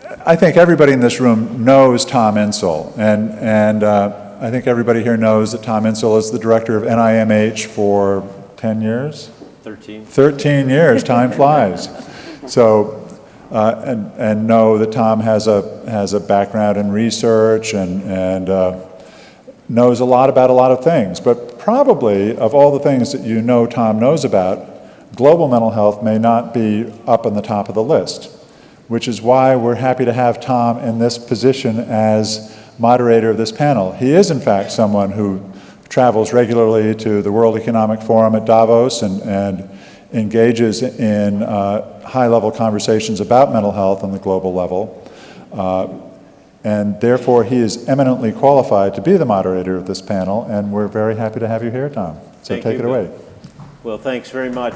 I think everybody in this room knows Tom Insel, and I think everybody here knows that Tom Insel is the director of NIMH for 10 years? 13. 13 years, time flies. So, and know that Tom has a background in research and knows a lot about a lot of things. But probably, of all the things that you know Tom knows about, global mental health may not be up on the top of the list, which is why we're happy to have Tom in this position as moderator of this panel. He is, in fact, someone who travels regularly to the World Economic Forum at Davos and engages in high-level conversations about mental health on the global level. And therefore, he is eminently qualified to be the moderator of this panel, and we're very happy to have you here, Tom. So take it away. Well, thanks very much.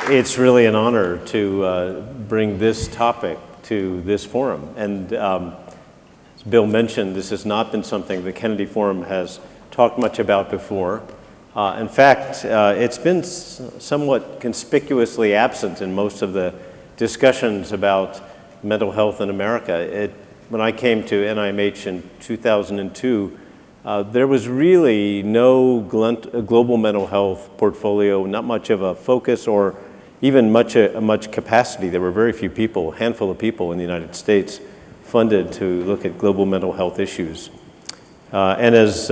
It's really an honor to bring this topic to this forum. And as Bill mentioned, this has not been something the Kennedy Forum has talked much about before. In fact, it's been somewhat conspicuously absent in most of the discussions about mental health in America. When I came to NIMH in 2002, there was really no global mental health portfolio, not much of a focus or even much capacity. There were very few people, a handful of people in the United States funded to look at global mental health issues. And as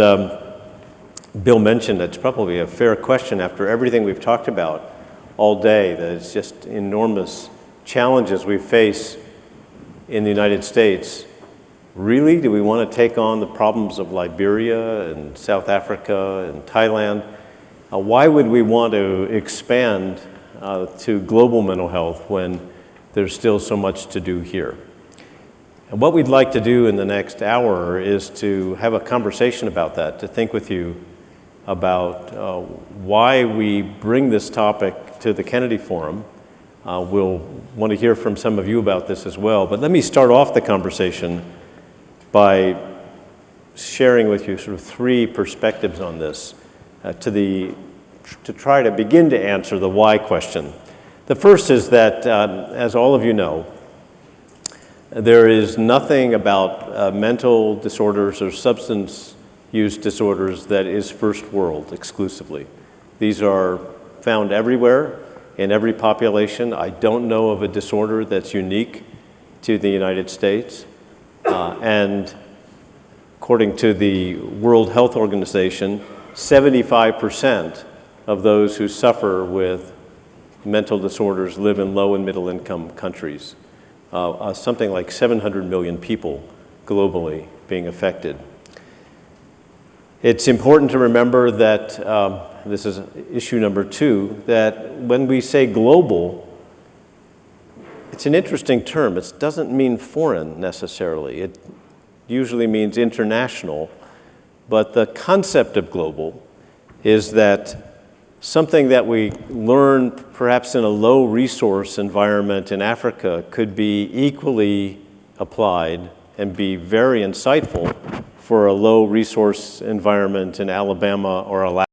Bill mentioned, it's probably a fair question after everything we've talked about all day, that it's just enormous challenges we face in the United States. Really, do we want to take on the problems of Liberia and South Africa and Thailand? Why would we want to expand to global mental health when there's still so much to do here? And what we'd like to do in the next hour is to have a conversation about that, to think with you about why we bring this topic to the Kennedy Forum. We'll want to hear from some of you about this as well, but let me start off the conversation by sharing with you sort of three perspectives on this to try to begin to answer the why question. The first is that, as all of you know, there is nothing about mental disorders or substance use disorders that is first world exclusively. These are found everywhere in every population. I don't know of a disorder that's unique to the United States. And according to the World Health Organization, 75% of those who suffer with mental disorders live in low and middle income countries. Something like 700 million people globally being affected. It's important to remember that, this is issue number 2, that when we say global, it's an interesting term. It doesn't mean foreign necessarily. It usually means international. But the concept of global is that something that we learn perhaps in a low resource environment in Africa could be equally applied and be very insightful for a low resource environment in Alabama or Alaska.